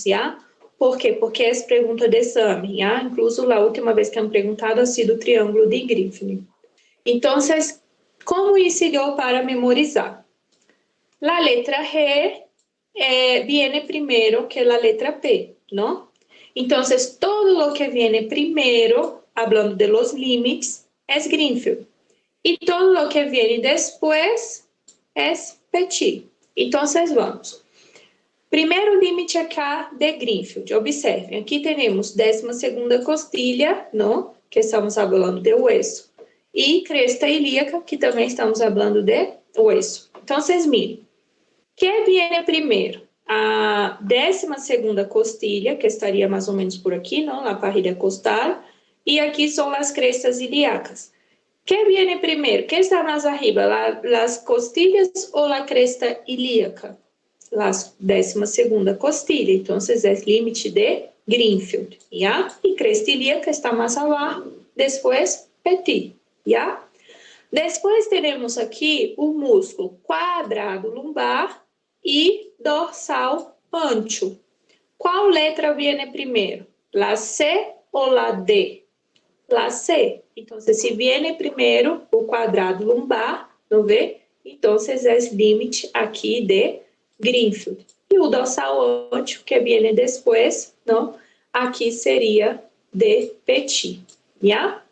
¿ya? ¿Por quê? Porque é pergunta de exame, ¿ya? Incluso a última vez que han preguntado ha sido o triângulo de Greenfield. Então, como isso eu para memorizar? A letra G viene primeiro que a letra P, não? Então, todo o que viene primeiro, hablando de los límites, é Greenfield. E todo o que viene depois é Petit. Então, vamos. Primeiro límite acá de Greenfield. Observem, aqui temos 12ª costilha, não? Que estamos falando de hueso. E cresta ilíaca, que também estamos falando de hueso. Então, miren. Que viene primeiro? A 12ª costilha, que estaria mais ou menos por aqui, não? Na parrilha costal. E aqui são as crestas ilíacas. Que viene primeiro? Que está mais arriba? As costilhas ou a cresta ilíaca? A 12ª costilha. Então, é límite de Greenfield, ¿ya? E cresta ilíaca está mais abaixo. Depois, Petit, ¿ya? Depois temos aqui o músculo quadrado lumbar e dorsal ancho. Qual letra viene primeiro? La C ou la D? La C. Então, se viene primeiro o quadrado lumbar, não vê? Então, é límite aqui de Greenfield. E o dorsal ancho, que viene depois, não? Aqui seria de Petit, ¿ya?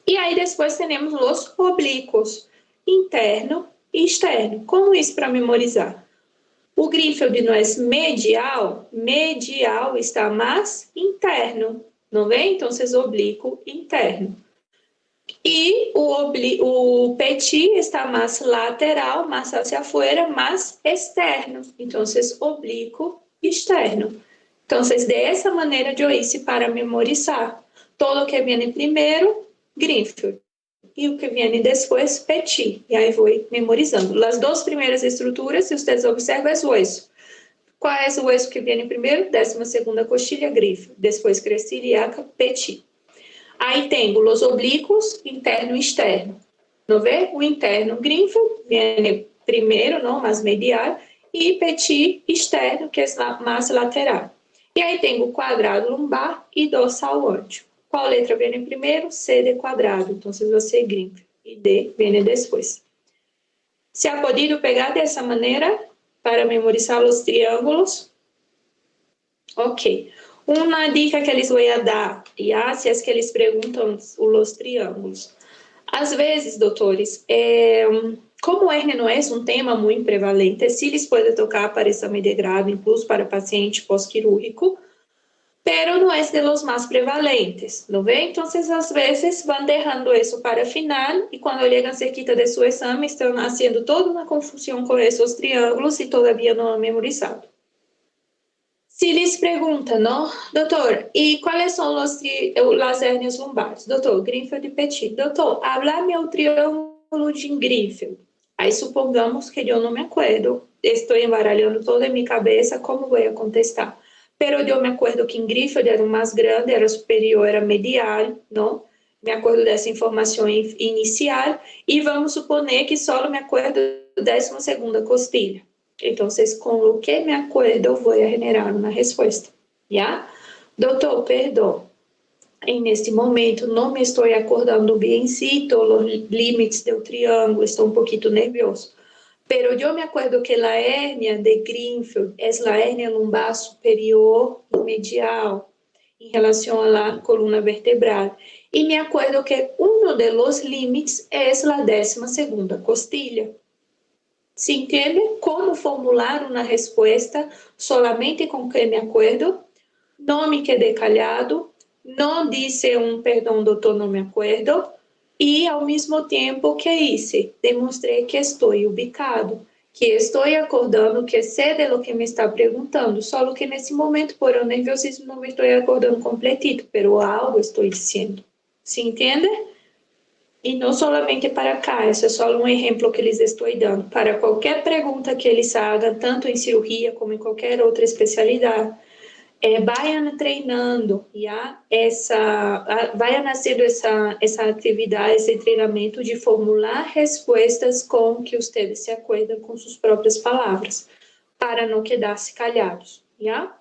E aí depois temos os oblíquos, interno e externo. Como isso para memorizar? O Greenfield não é medial, medial está mais interno, não vê? Então, oblíquo interno. E o Petit está mais lateral, mais hacia afuera, mais externo. Então, oblíquo externo. Então, dessa maneira eu hice para memorizar. Todo o que vem primeiro, Greenfield. E o que vem depois, Petit. E aí vou memorizando. As duas primeiras estruturas, se vocês observam, é o osso. Qual é o osso que vem primeiro? 12ª coxilha, Greenfield. Depois, cresta ilíaca, Petit. Aí tenho os oblíquos, interno e externo. Não vê? O interno, Greenfield, vem primeiro, não, mais medial. E Petit, externo, que é mais lateral. E aí tenho o quadrado lumbar e dorsal ancho. Qual letra vem primeiro? C de quadrado. Então, vai ser Greenfield. E D vem depois. Se ha podido pegar dessa maneira para memorizar os triângulos? Ok. Uma dica que eles vou dar, já, se é que eles perguntam os triângulos. Às vezes, doutores, como hérnia não é um tema muito prevalente, se eles podem tocar para exame de grado, incluso para paciente pós-quirúrgico, pero não é de los mais prevalentes, não vê? Então, às vezes, vão deixando isso para final e quando chegam cerquita de seu exame, estão fazendo toda uma confusão com esses triângulos e todavia não han memorizado. Se lhes perguntam, não, doutor, e quais são as hérnias lombares? Doutor, Greenfield e Petit. Doutor, habla-me o triângulo de Greenfield. Aí supongamos que eu não me acuerdo, estou embaralhando toda a minha cabeça, como vou contestar? Pero eu me acuerdo que em Greenfield era o mais grande, era superior, era medial, não? Me acuerdo dessa informação inicial e vamos suponer que só me acuerdo da 12ª costilha. Então, com o que me acuerdo, eu vou generar uma resposta, já? Doutor, perdão, neste momento não me estou acordando bem, cito os limites do triângulo, estou um pouquinho nervioso. Pero eu me acuerdo que a hérnia de Greenfield é a hérnia lumbar superior e medial em relação à coluna vertebral. E me acuerdo que um dos limites é a 12ª costilha. Se entende como formular uma resposta solamente com que me acuerdo? Não me quedei calhado, não disse perdão, doutor, não me acuerdo, e ao mesmo tempo que hice, demonstrei que estou ubicado, que estou acordando, que sei de lo que me está perguntando, só que nesse momento, por o nerviosismo, não me estou acordando completito, pero algo estou dizendo. Se entende? E não somente para cá, esse é só um exemplo que eles estou dando. Para qualquer pergunta que eles fazem, tanto em cirurgia como em qualquer outra especialidade, vayan treinando, já? Vayan fazendo essa atividade, esse treinamento de formular respostas com que vocês se acordam com suas próprias palavras, para não quedar-se calhados, já?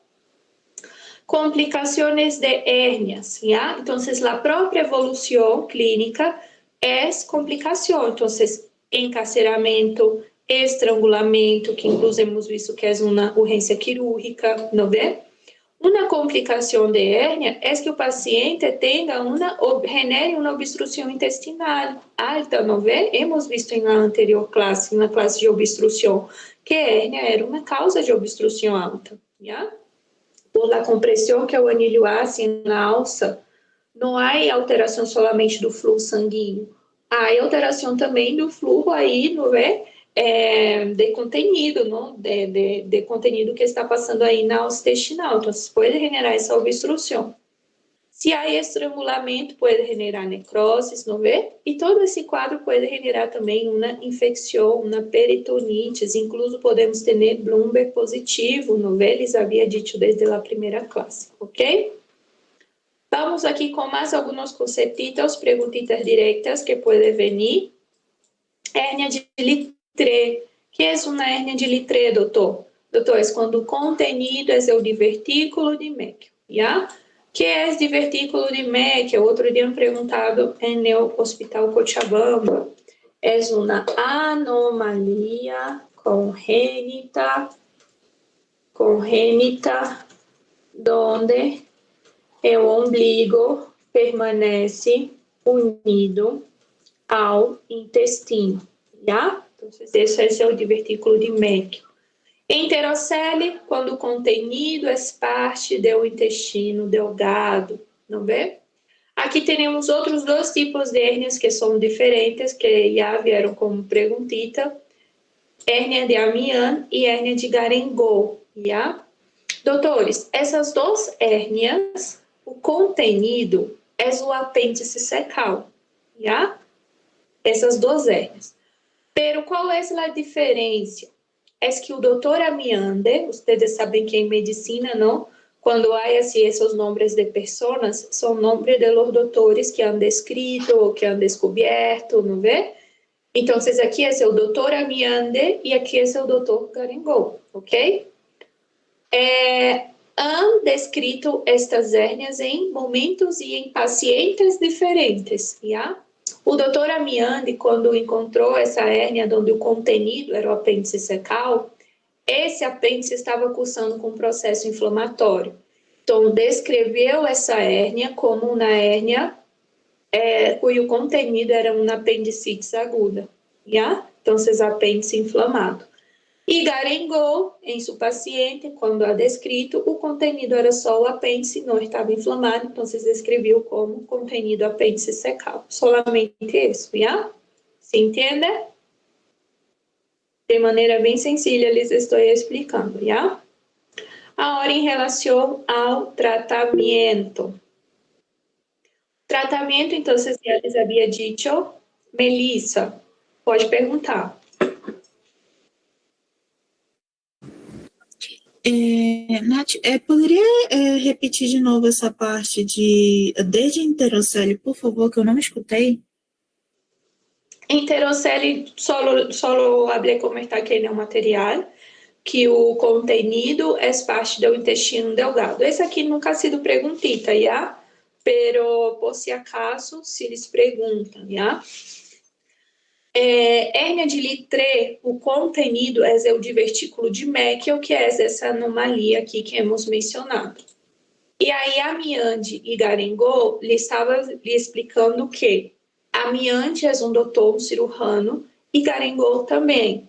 Complicaciones de hernias, ¿ya? Entonces, la propia evolución clínica es complicación. Entonces, encarceramento, estrangulamento, que incluso hemos visto que es una urgencia quirúrgica, ¿no ve? Una complicación de hernia es que o paciente tenga genere uma obstrução intestinal alta, não vê? Hemos visto na anterior classe, na classe de obstrução, que a hernia era uma causa de obstrução alta, já? Por la compressão que o anilho hace na alça, não há alteração solamente do fluxo sanguíneo, há alteração também do fluxo aí, não é? De contenido, não? De contenido que está passando aí na alça intestinal. Então, pode generar essa obstrução. Se há estrangulamento, pode generar necroses, não vê? E todo esse quadro pode generar também uma infecção, uma peritonite, incluso podemos ter Bloomberg positivo, não vê? Les havia dito desde a primeira classe, ok? Vamos aqui com mais alguns conceptos, perguntitas diretas que podem vir. Hérnia de Littré. Que é uma hérnia de Littré, doutor? Doutor, é quando o contenido é o divertículo de Meckel, já? Que é divertículo de Meckel? Outro dia me perguntado no Hospital Cochabamba. É uma anomalia congênita, onde o ombligo permanece unido ao intestino, já? Então, esse é o divertículo de Meckel. Enterocele, quando o contenido é parte do intestino delgado, não vê? Aqui temos outros dois tipos de hérnias que são diferentes, que já vieram como perguntita. Hérnia de Amiens e hérnia de Garengot, já? Doutores, essas duas hérnias, o contenido é o apêndice secal, já? Essas duas hérnias. Pero qual é a diferença? É que o doutor Amiande, vocês sabem que em medicina, não? Quando há assim, esses nomes de pessoas, são nomes de los doutores que han descrito, que han descoberto, não vê? Então, aqui é o doutor Amiande e aqui é o doutor Garengot, ok? Han descrito estas hérnias em momentos e em pacientes diferentes, já? O doutor Amiande, quando encontrou essa hérnia onde o contenido era o apêndice secal, esse apêndice estava cursando com um processo inflamatório. Então, descreveu essa hérnia como uma hérnia cujo contenido era uma apendicite aguda, já? Então, esse apêndice inflamado. E Garengot, em seu paciente, quando a descrito, o contenido era só o apêndice, não estava inflamado, então se descreveu como contenido apêndice secal. Solamente isso, já? Se entende? De maneira bem sencilla, lhes estou explicando, já? Agora, em relação ao tratamento. Tratamento, então, já les havia dito. Melissa, pode perguntar. Nath, poderia repetir de novo essa parte desde Enterocele, por favor, que eu não escutei? Enterocele, solo hablé como está aqui no material, que o contenido é parte do intestino delgado. Esse aqui nunca ha sido perguntita, já? Pero, por si acaso, se eles perguntam, já? Hérnia de Littré, o contenido é o divertículo de Meckel, que é essa anomalia aqui que hemos mencionado. E aí, Amiande e Garengot lhe estava lhe explicando que Amiande é um doutor, um cirurgião, e Garengot também.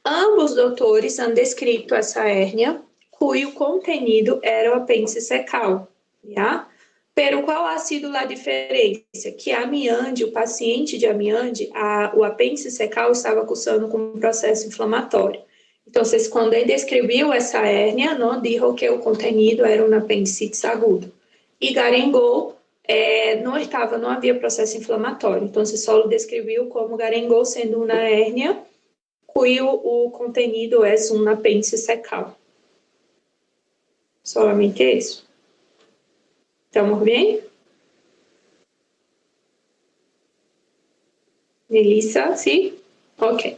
Ambos doutores han descrito essa hérnia, cujo contenido era o apêndice secal, já? Pero qual ha sido a diferença? Que Amiande, o paciente de Amiande, o apêndice secal estava cursando com um processo inflamatório. Então, quando ele descreveu essa hérnia, não disse que o contenido era um apendicite agudo. E Garengot não havia processo inflamatório. Então, só descreveu como Garengot sendo uma hérnia cujo o contenido é um apêndice secal. Solamente isso. Estamos bem? Melissa, sim? Ok.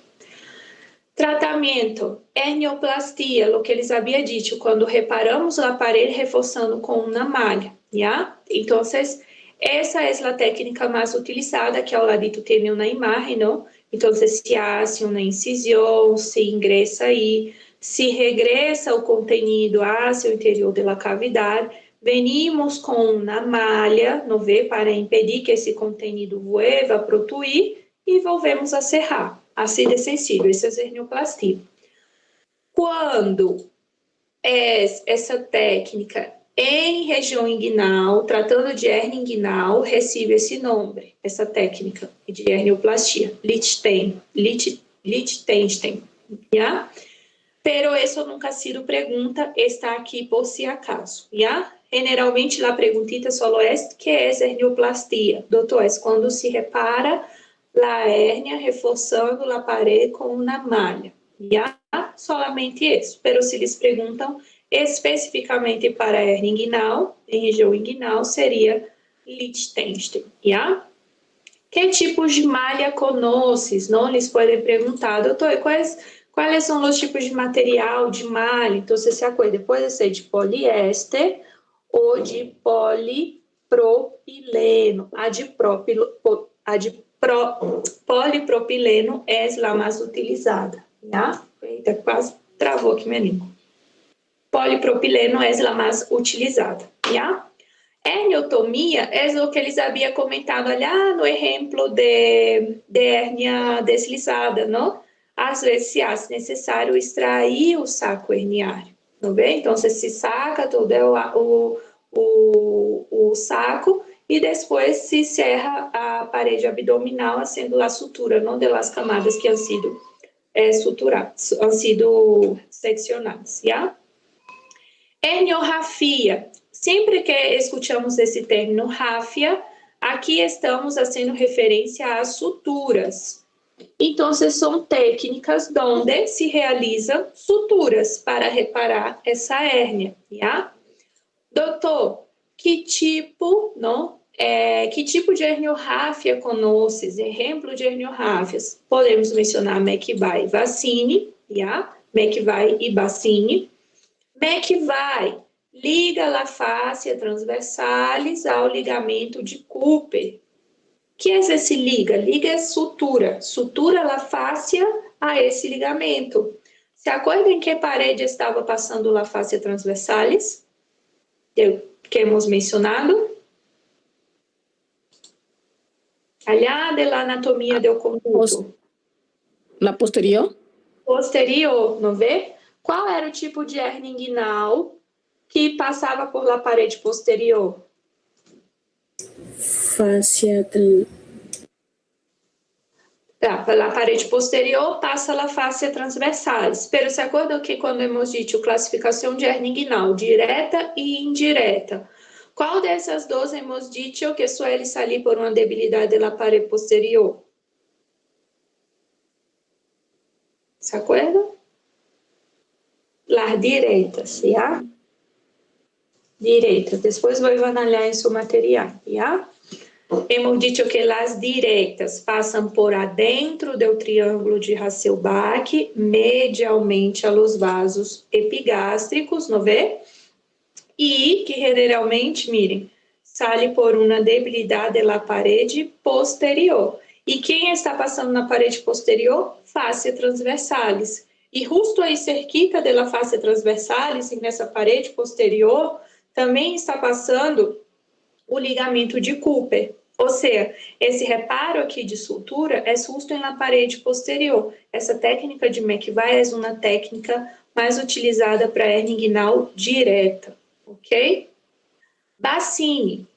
Tratamento, hernioplastia, o que eles haviam dito, quando reparamos o aparelho reforçando com uma malha, ¿ya? Então, essa é a técnica mais utilizada, que ao ladito tem uma imagem, não? Então, se hace uma incisão, se ingressa aí, se regressa o contenido hacia o interior da cavidade, venimos com uma malha, não vê? Para impedir que esse contenido vuelva a protuir e volvemos a serrar. Assim de sencillo, essa é a hernioplastia. Quando é essa técnica em região inguinal, tratando de hernia inguinal, recebe esse nome, essa técnica de hernioplastia, Liechtenstein, ¿ya? Pero isso nunca ha sido pergunta, está aqui por si acaso, ¿ya? Generalmente, a perguntita só é que é hernioplastia. Doutor, é quando se repara a hérnia reforçando a parede com uma malha. Já solamente isso. Mas se eles perguntam especificamente para a hérnia inguinal, em região inguinal, seria Liechtenstein. Já? Que tipos de malha conheces? Não lhes podem perguntar, doutor, quais são os tipos de material de malha? Então, você se acorda, pode ser de poliéster ou de polipropileno. A de polipropileno é a mais utilizada, tá? Eita, quase travou aqui minha língua. Polipropileno é a mais utilizada, tá? Herniotomia é o que eles haviam comentado ali no exemplo de hérnia deslizada, não? Às vezes se acha necessário extrair o saco herniário, não vê? Então, você se saca todo o saco e depois se serra a parede abdominal, sendo a sutura, não das camadas que han sido suturadas, han sido seccionadas, já? Herniorrafia. Sempre que escutamos esse término rafia, aqui estamos fazendo referência às suturas. Então, são técnicas onde se realizam suturas para reparar essa hérnia, já? Doutor, que tipo de herniorrafia conheces? Exemplo de herniorrafias. Podemos mencionar McVay e Bassini, já? McVay e Bassini. McVay liga a fáscia transversalis ao ligamento de Cooper. Que é esse liga? Liga é sutura. Sutura a fáscia a esse ligamento. Se acorda em que parede estava passando a fáscia transversalis? Que hemos mencionado? Allá de la anatomia del conduto. La posterior? Posterior, não vê? Qual era o tipo de hérnia inguinal que passava por la parede posterior? Fáscia. Pela parede posterior passa a fáscia transversalis. Pero se acorda que quando hemos dito classificação de hérnia inguinal, direta e indireta, qual dessas duas hemos dito que suele salir por uma debilidade da parede posterior? Se acorda? Las direitas, já? Direitas. Depois vou analisar em seu material, já? Hemos dicho que as diretas passam por adentro do triângulo de Hasselbalch, medialmente a los vasos epigástricos, não vê? E que generalmente, mirem, sai por uma debilidade da parede posterior. E quem está passando na parede posterior? Fáscia transversalis. E justo aí cerquita da fáscia transversalis, nessa parede posterior, também está passando o ligamento de Cooper. Ou seja, esse reparo aqui de sutura é justo na parede posterior. Essa técnica de McVay é uma técnica mais utilizada para hérnia inguinal direta, ok? Bassini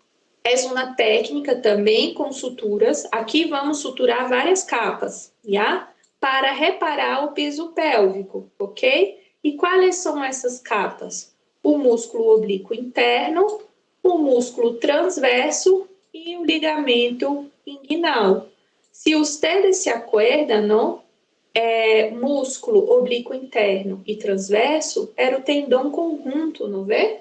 é uma técnica também com suturas. Aqui vamos suturar várias capas, já? Para reparar o piso pélvico, ok? E quais são essas capas? O músculo oblíquo interno, o músculo transverso e o ligamento inguinal. Se ustedes se acuerdam, não? Músculo oblíquo interno e transverso era o tendão conjunto, não vê?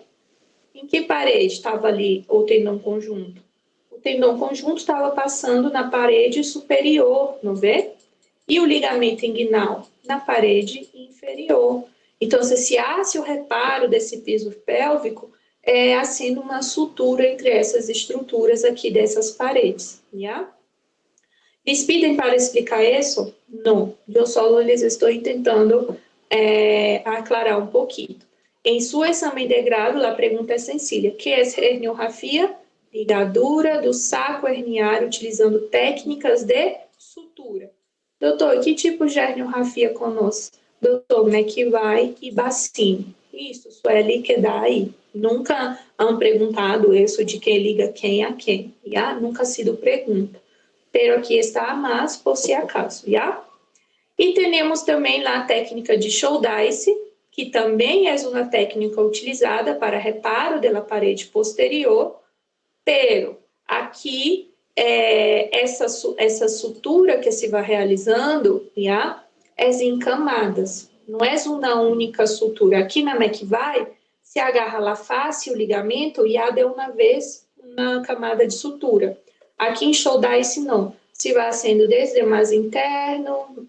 Em que parede estava ali o tendão conjunto? O tendão conjunto estava passando na parede superior, não vê? E o ligamento inguinal? na parede inferior. Então, se hace o reparo desse piso pélvico, haciendo uma sutura entre essas estruturas aqui dessas paredes, yeah? ¿Les piden para explicar isso? Não, eu só les estou tentando aclarar um pouquinho. Em seu exame de grado, a pergunta é sencilla. Que é herniorrafia? Ligadura do saco herniário utilizando técnicas de sutura. Doutor, que tipo de herniorrafia conosco? Doutor, McVay e Bassini. Isso suele quedar aí. Nunca han perguntado isso de quem liga quem a quem. Já? Nunca ha sido pergunta. Pero aqui está mais por si acaso. Já? E temos também lá a técnica de Shouldice, que também é uma técnica utilizada para reparo da parede posterior, pero aqui essa sutura que se vai realizando já, é em camadas, não é uma única sutura. Aqui na McVay, se agarra lá face, o ligamento, e há de uma vez uma camada de sutura. Aqui em Shouldice, não. Se vai sendo desde mais interno,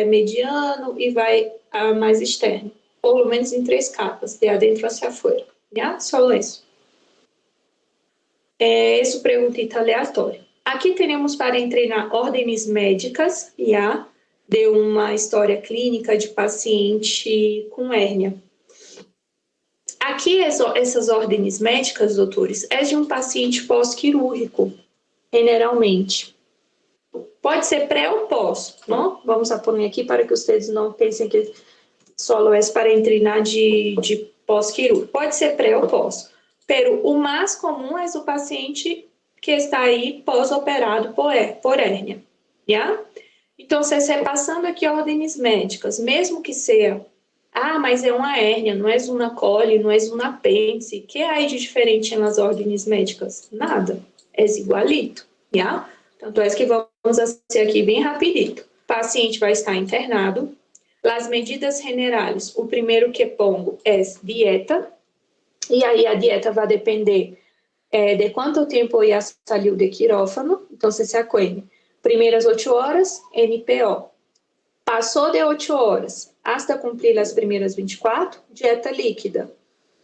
mediano e vai a mais externo. Pelo menos em 3 capas, de adentro hacia fora. Já? Só isso. Isso pergunta aleatória. Aqui temos para treinar ordens médicas, já, de uma história clínica de paciente com hérnia. Aqui essas ordens médicas, doutores, é de um paciente pós-quirúrgico, generalmente. Pode ser pré ou pós, não? Vamos pôr aqui para que vocês não pensem que só é para treinar de pós-quirúrgico. Pode ser pré ou pós. Pero o mais comum é o paciente que está aí pós-operado por hérnia, já? Então, se repassando aqui ordens médicas, mesmo que seja, mas é uma hérnia, não é uma cole, não é um apêndice, que é aí de diferente nas ordens médicas? Nada, é igualito, já? Tanto é que vamos fazer aqui bem rapidito. O paciente vai estar internado. As medidas generais, o primeiro que pongo é dieta, e aí a dieta vai depender de quanto tempo já saiu de quirófano, então se acuerde. Primeiras 8 horas, NPO. Passou de 8 horas, hasta cumprir as primeiras 24, dieta líquida.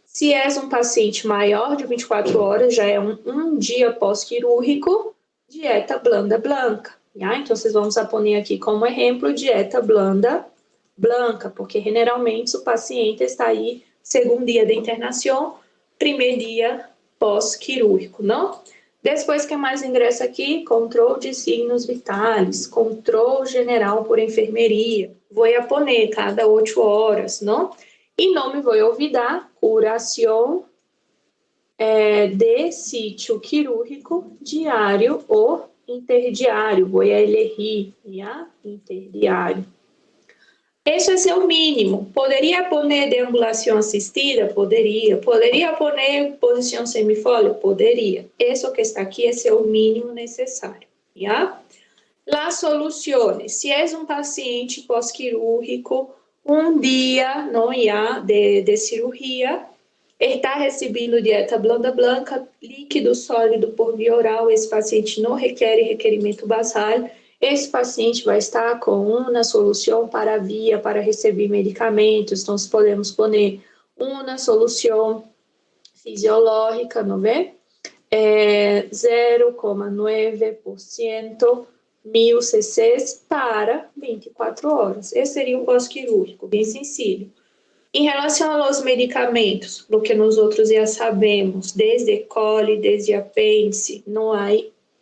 Se é um paciente maior de 24 horas, já é um dia pós-quirúrgico, dieta blanda blanca. Já? Então, vocês vamos pôr aqui como exemplo, dieta blanda blanca, porque generalmente o paciente está aí segundo dia de internação, primeiro dia pós-quirúrgico, não? Depois que mais ingressa aqui, controle de signos vitais, controle geral por enfermeria. Vou pôr cada 8 horas, não? E não me vou olvidar, curação de sítio quirúrgico diário ou interdiário. Vou elegir, interdiário. Esse é o mínimo. Poderia pôr deambulação assistida? Poderia. Poderia pôr posição semifolio? Poderia. Isso que está aqui é o mínimo necessário. Já? Las soluções. Se é um paciente pós-quirúrgico, um dia não já de cirurgia, está recebendo dieta blanda blanca, líquido sólido por via oral, esse paciente não requer requerimento basal. Esse paciente vai estar com uma solução para via, para receber medicamentos. Então, podemos pôr uma solução fisiológica, não é? 0,9% 1000 cc para 24 horas. Esse seria um pós-quirúrgico, bem sencillo. Em relação aos medicamentos, o que nós outros já sabemos, desde cole, desde apêndice, não há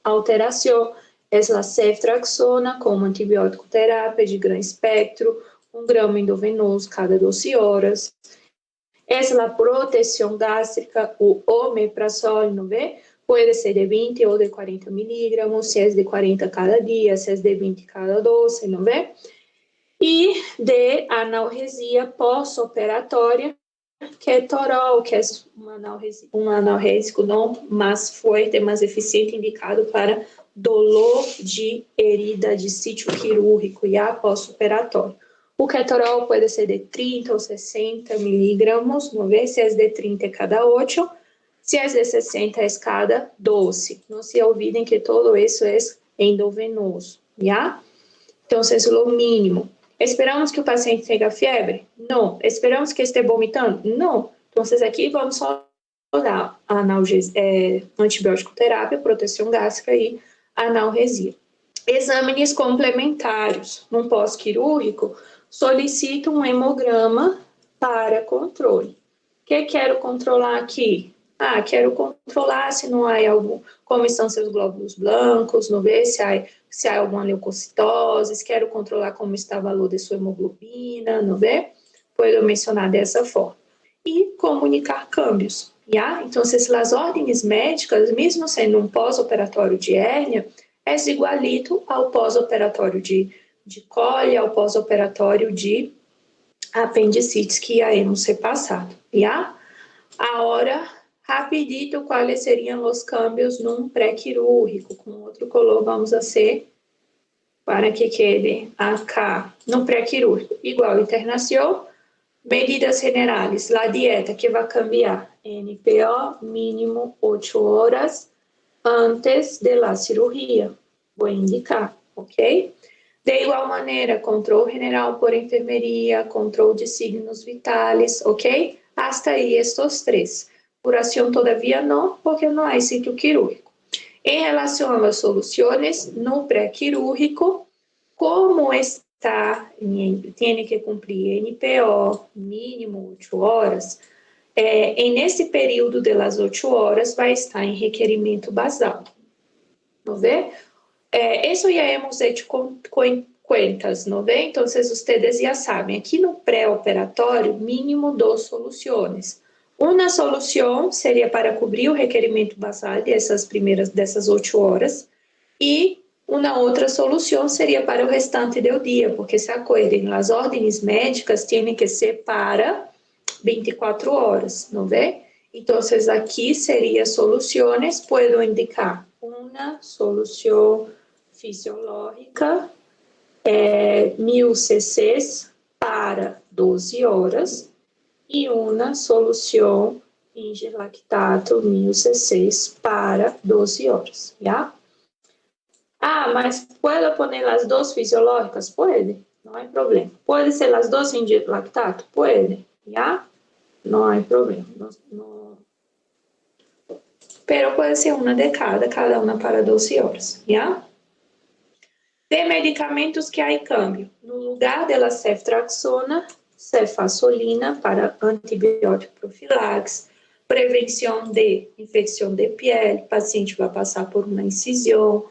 alteração. É a ceftriaxona como antibiótico terapia de grande espectro, 1 grama endovenoso cada 12 horas. É a proteção gástrica, o omeprazol, não vê? Pode ser de 20 ou de 40 miligramas, se é de 40 cada dia, se é de 20 cada 12, não vê? E de analgesia pós-operatória, ketorol, que é um analgésico não mais forte, mais eficiente, indicado para dolor de herida de sítio quirúrgico e pós-operatório. O ketorol pode ser de 30 ou 60 miligramas, não vê? Se é de 30 cada 8, se é de 60 é cada 12. Não se olvidem que todo isso é endovenoso, já? Então, isso é o mínimo. Esperamos que o paciente tenha febre? Não. Esperamos que esteja vomitando? Não. Então, aqui vamos só dar antibiótico terapia, proteção gástrica e analgesia. Exames complementares. No pós-quirúrgico, solicito um hemograma para controle. O que quero controlar aqui? Quero controlar se não há como estão seus glóbulos blancos, não ver se há alguma leucocitose, quero controlar como está o valor de sua hemoglobina, não ver? Posso mencionar dessa forma. E comunicar câmbios, já? Então, as ordens médicas, mesmo sendo um pós-operatório de hérnia, é igualito ao pós-operatório de cole, ao pós-operatório de apendicites que hemos repassado, já? Agora, rapidito, quais seriam os câmbios num pré-quirúrgico? Com outro color, vamos a ser para que quede acá, no pré-quirúrgico. Igual, internação, medidas generais, a dieta que vai cambiar, NPO, mínimo 8 horas antes da cirurgia. Vou indicar, ok? De igual maneira, controle general por enfermeria, controle de signos vitais, ok? Hasta aí estes 3. Curação todavia não, porque não há sítio quirúrgico. Em relação às soluções, no pré-quirúrgico, como está, tem que cumprir NPO, mínimo 8 horas, nesse período das 8 horas, vai estar em requerimento basal. Vamos ver? Isso já hemos hecho contas, não vê? Então, vocês já sabem, aqui no pré-operatório, mínimo 2 soluções. Uma solução seria para cobrir o requerimento basal dessas 8 horas e uma outra solução seria para o restante do dia, porque se acordem, as ordens médicas têm que ser para 24 horas, não vê? Então, aqui seria soluções, posso indicar uma solução fisiológica, 1000 cc's para 12 horas, e uma solução ingelactato 1000 cc's para 12 horas, já? Mas pode pôr as 2 fisiológicas? Pode, não há problema. Pode ser as 2 ingelactato? Pode, já? Não há problema. Pero pode ser uma de cada uma para 12 horas, já? De medicamentos que há câmbio. No lugar da ceftriaxona, cefazolina para antibiótico profilaxe, prevenção de infecção de pele, o paciente vai passar por uma incisão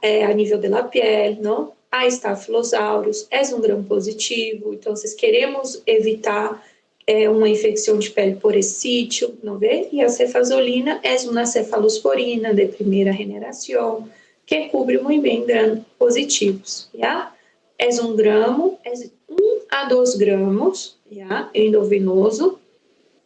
a nível da pele, não? A Staphylococcus aureus é um gram positivo, então queremos evitar uma infecção de pele por esse sítio, não vê? E a cefazolina é uma cefalosporina de primeira generação, que cobre muito bem gram positivos, já? É 1 gramo, 1 a 2 gramos, já? Endovenoso,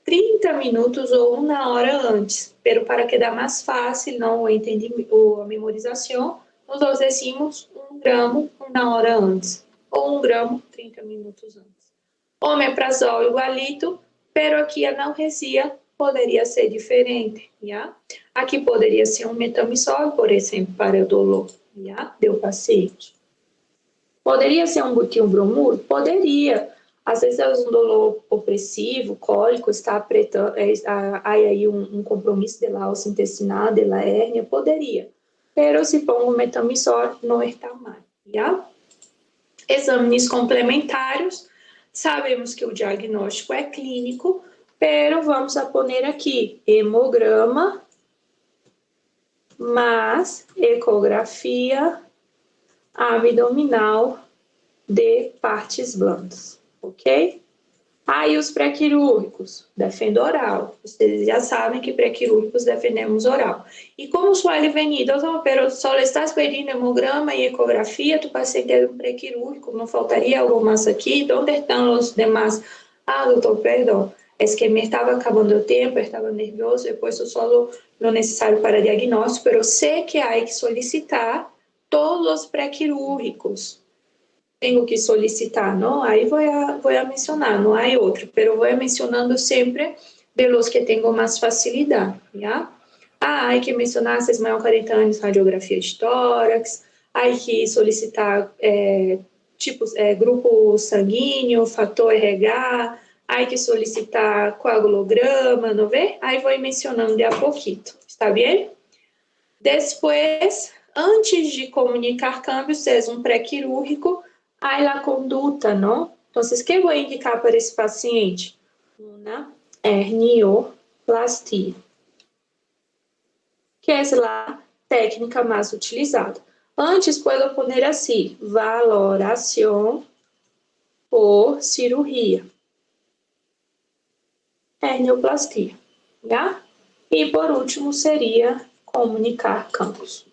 30 minutos ou 1 hora antes, pero para que dá mais fácil não a memorização, nós decimos 1 gramo 1 hora antes, ou 1 gramo 30 minutos antes. Omeprazol igualito, pero aqui a analgesia poderia ser diferente, já? Aqui poderia ser um metamizol, por exemplo, para o dolor, já? Do paciente. Poderia ser um butilbromuro? Poderia. Às vezes é um dolor opressivo, cólico, está apretando, há aí um compromisso da alça intestinal, da hérnia, poderia. Pero se pongo metamizol, não está mal, já? Exames complementares, sabemos que o diagnóstico é clínico, pero vamos a poner aqui hemograma, mais ecografia abdominal de partes blandas, ok? Aí os pré-quirúrgicos, defendo oral. Vocês já sabem que pré-quirúrgicos defendemos oral. E como suele venir, doutor, pero só estás pedindo hemograma e ecografia, tu paciente é um pré-quirúrgico, não faltaria algo mais aqui? Onde estão os demais? Doutor, perdão, é que me estava acabando o tempo, eu estava nervioso, depois eu só o necessário para diagnóstico, pero sei que há que solicitar todos os pré-quirúrgicos. Tenho que solicitar, não? Aí vou a mencionar, não há outro, pero vou mencionando sempre de los que tenho mais facilidade, já? Há que mencionar se é maior de 40 anos, radiografia de tórax, há que solicitar tipos, grupo sanguíneo, fator RH, hay que solicitar coagulograma, ¿no ve? Aí vou mencionando de a pouquinho, está bem? Depois, antes de comunicar cambios, é um pré-quirúrgico, aí a conduta, não? Então, o que eu vou indicar para esse paciente? Uma hernioplastia, que é a técnica mais utilizada. Antes, puedo poner assim, valoração por cirurgia. Hernioplastia, tá? E por último seria comunicar campos.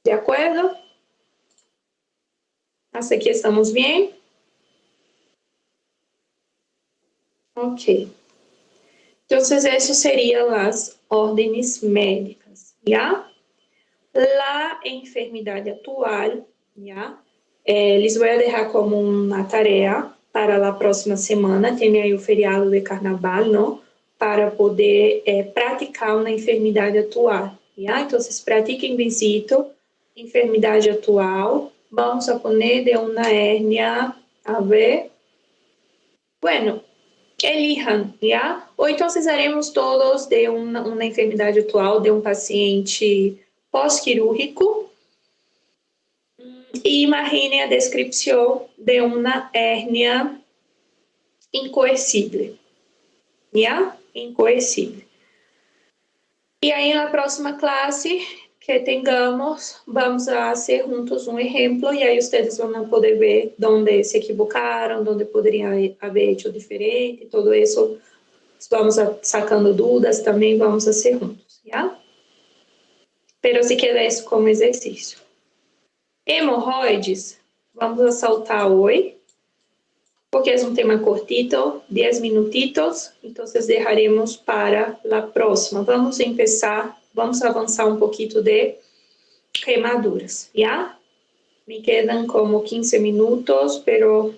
De acordo? Hasta aqui estamos bem? Ok. Então, essas seriam as ordens médicas, já? La enfermidade atual, já? Les vou deixar como uma tarefa para a próxima semana, tem aí o feriado de carnaval, não? Para poder praticar uma enfermidade atual, já? Então, pratiquem visito, enfermidade atual, vamos a poner de uma hérnia, a ver, bueno, elijan, já? Ou então haremos todos de uma enfermidade atual de um paciente pós-quirúrgico e imaginem a descrição de uma hérnia incoercível, já? Incoercível. E aí, na próxima classe que tengamos, vamos a hacer juntos um exemplo e aí vocês vão poder ver onde se equivocaram, onde poderiam haver hecho diferente, tudo isso. Vamos sacando dúvidas também, vamos a hacer juntos, já? Pero se queda isso como exercício. Hemorroides, vamos a saltar hoje, porque é um tema cortito, 10 minutitos, então deixaremos para a próxima. Vamos avançar um pouquinho de queimaduras, já? Me quedam como 15 minutos, pero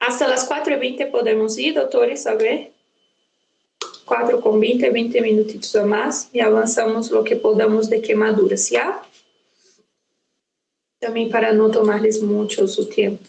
hasta las 4:20 podemos ir, doutores, a ver? 4:20, 20 minutitos a mais, e avançamos o que podamos de queimaduras, já? Também para não tomar-lhes muito o tempo.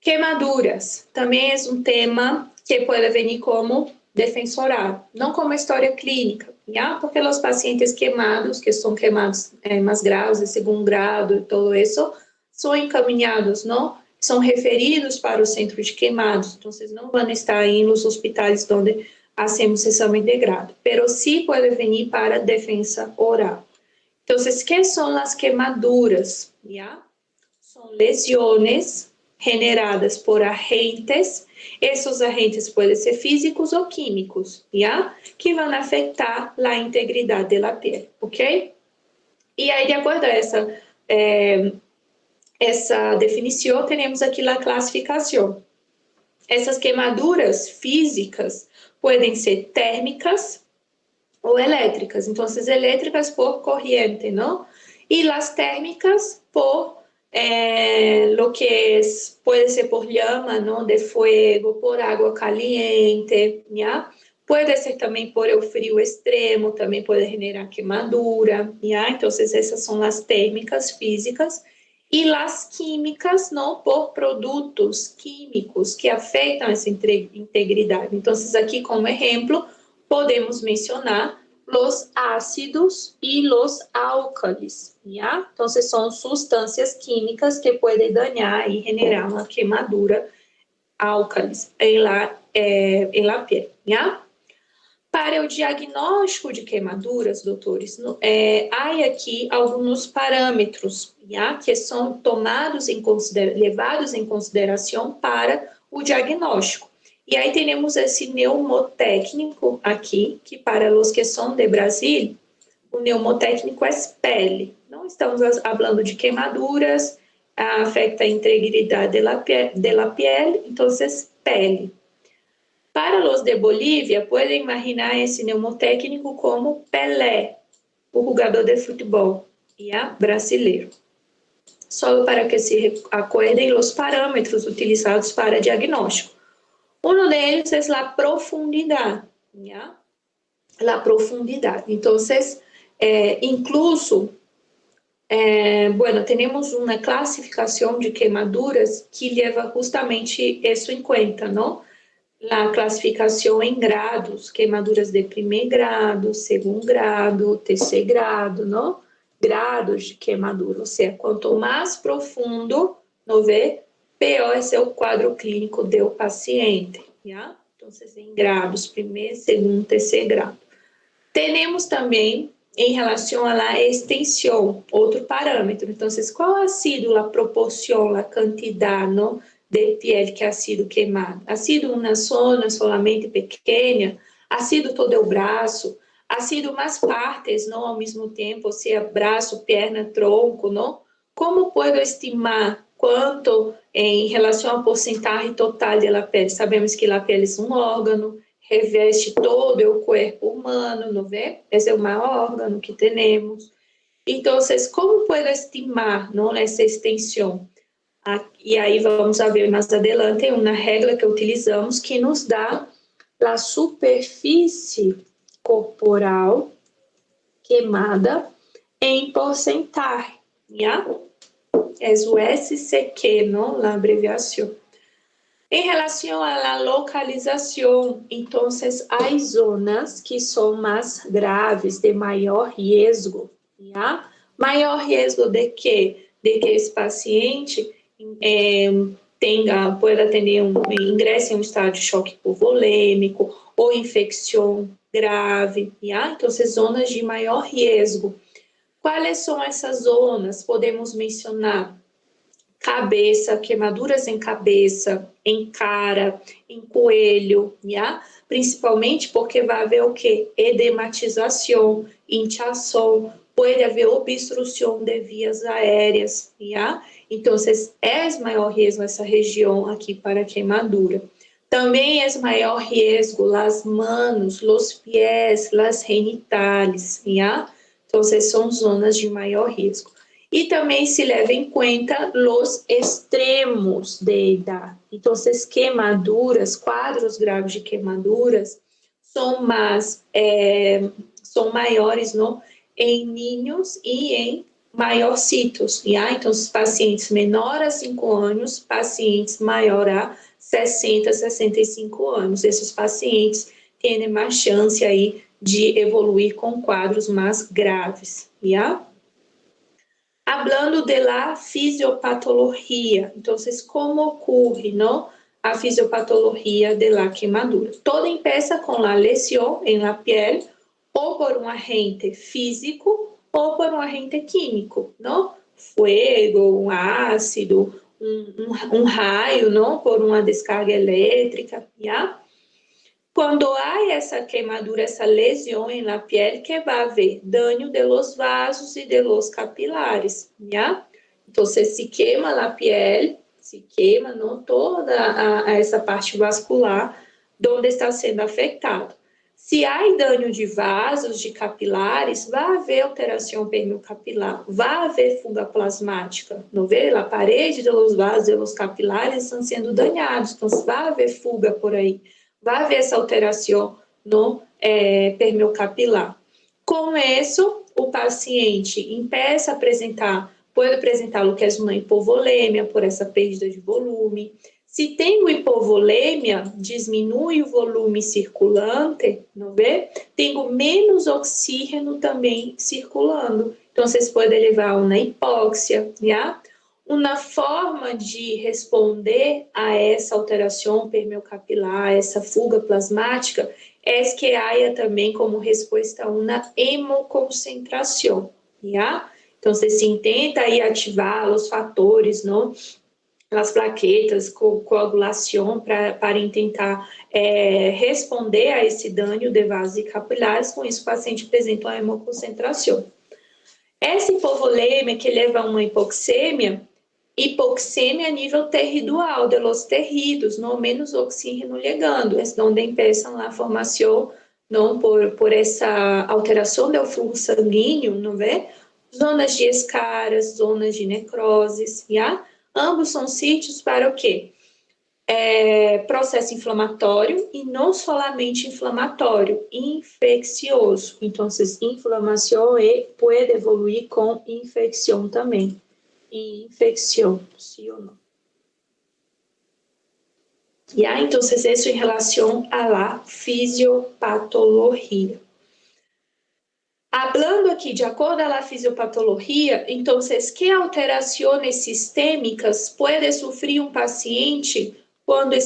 Queimaduras, também é um tema que pode vir como defensoral, não como história clínica, já? Porque os pacientes queimados, que são queimados mais graves, de segundo grau e tudo isso, são encaminhados, não? São referidos para o centro de queimados, então vocês não vão estar aí nos hospitais onde hacemos exame de grado, pero sí pode vir para defensa oral. Então, que são as queimaduras? Já? São lesões generadas por agentes. Esses agentes podem ser físicos ou químicos, já? Que vão afetar a integridade da pele, ok? E aí, de acordo a essa definição, temos aqui a classificação. Essas queimaduras físicas podem ser térmicas ou elétricas. Então, elétricas por corriente, não? E as térmicas por lo que pode ser por llama, não? De fuego, por água caliente, já? Pode ser também por o frio extremo, também pode generar queimadura, já? Então, essas são as térmicas físicas. E as químicas, não, por produtos químicos que afetam essa integridade. Então, aqui como exemplo, podemos mencionar os ácidos e os álcalis, já? Então, são substâncias químicas que podem danhar e generar uma queimadura álcalis em la pele, já? Para o diagnóstico de queimaduras, doutores, há aqui alguns parâmetros, já, que são levados em consideração para o diagnóstico. E aí temos esse neumotécnico aqui, que para os que são de Brasil, o neumotécnico é pele. Não estamos falando de queimaduras, afeta a integridade da pele, então pele. Para os de Bolívia, podem imaginar esse neumotécnico como Pelé, o jogador de futebol, brasileiro. Só para que se acordem os parâmetros utilizados para diagnóstico. Um deles é a profundidade, a profundidade. Então, Incluso, bueno, temos uma classificação de queimaduras que leva justamente isso em conta, não? A classificação em grados, queimaduras de primeiro grado, segundo grado, terceiro grado, não? Grados de queimadura, ou seja, quanto mais profundo, não vê, pior é ser o quadro clínico do paciente, já? Então, em grados, primeiro, segundo, terceiro grado. Temos também, em relação à extensão, outro parâmetro. Então, qual ha sido a proporção, a quantidade, não? De pele que ha sido queimada? Ha sido uma zona solamente pequena? Ha sido todo o braço? Ha sido mais partes, não, ao mesmo tempo, ou seja, braço, perna, tronco, não? Como posso estimar quanto em relação ao porcentagem total da pele? Sabemos que a pele é um órgão, reveste todo o corpo humano, não vê? Esse é o maior órgão que temos. Então, como posso estimar, não, essa extensão? E aí vamos ver mais adelante uma regra que utilizamos que nos dá a superfície corporal queimada em porcentagem, já? É o SCQ, não? A abreviação. Em relação à localização, então, há zonas que são mais graves, de maior risco, já? Maior risco de quê? De que esse paciente pode ter ingresse em um estado de choque hipovolêmico ou infecção grave, já? Então, zonas de maior risco. Quais são essas zonas? Podemos mencionar cabeça, queimaduras em cabeça, em cara, em coelho, já? Principalmente porque vai haver o quê? Edematização, inchação, pode haver obstrução de vias aéreas, já? Então, é maior risco essa região aqui para queimadura. Também é maior risco as manos, os pés, as genitales, já? Então, são zonas de maior risco. E também se leva em conta os extremos de idade. Então, queimaduras, quadros graves de queimaduras, são maiores, não? Em ninhos e em maiorcitos. Então, os pacientes menores a 5 anos, pacientes maiores a 60, 65 anos. Esses pacientes têm mais chance aí de evoluir com quadros mais graves. Hablando de la fisiopatología, entonces, ¿cómo ocurre, no? A fisiopatología de la quemadura. Todo empieza con la lesión en la piel o por un agente físico o por un agente químico, ¿no? Fuego, un ácido, un rayo, ¿no? Por una descarga eléctrica, ¿ya? Quando há essa queimadura, essa lesão na pele, que vai haver dano de los vasos e de los capilares, já? Então, se queima a pele, se queima, não toda essa parte vascular, onde está sendo afetado. Se há dano de vasos, de capilares, vai haver alteração permeocapilar, vai haver fuga plasmática, não vê? A parede dos vasos e dos capilares estão sendo danados, então vai haver fuga por aí. Vai haver essa alteração no permeocapilar. Com isso, o paciente empieza a pode apresentar o que é uma hipovolêmia por essa perda de volume. Se tem hipovolêmia, diminui o volume circulante, não vê? Tem menos oxígeno também circulando. Então, vocês podem levar a uma hipóxia, já? Uma forma de responder a essa alteração permeocapilar, essa fuga plasmática, é que haja também como resposta uma hemoconcentração, já? Então, você se tenta aí ativar os fatores, não? As plaquetas, coagulação, para tentar responder a esse dano de vasos e capilares. Com isso, o paciente apresenta uma hemoconcentração. Essa hipovolêmia que leva a uma hipoxêmia a nível terridual, de los terridos, não menos oxígeno chegando, é onde empiezam a formação, não por essa alteração do fluxo sanguíneo, não vê? Zonas de escaras, zonas de necroses, já? Ambos são sítios para o quê? processo inflamatório e não solamente inflamatório, infeccioso. Então, inflamação pode evoluir com infecção também. Infecção, sim ou não? Então, isso em relação à la fisiopatologia. Hablando aqui, de acordo com a fisiopatologia, então, que alterações sistêmicas pode sofrer um paciente quando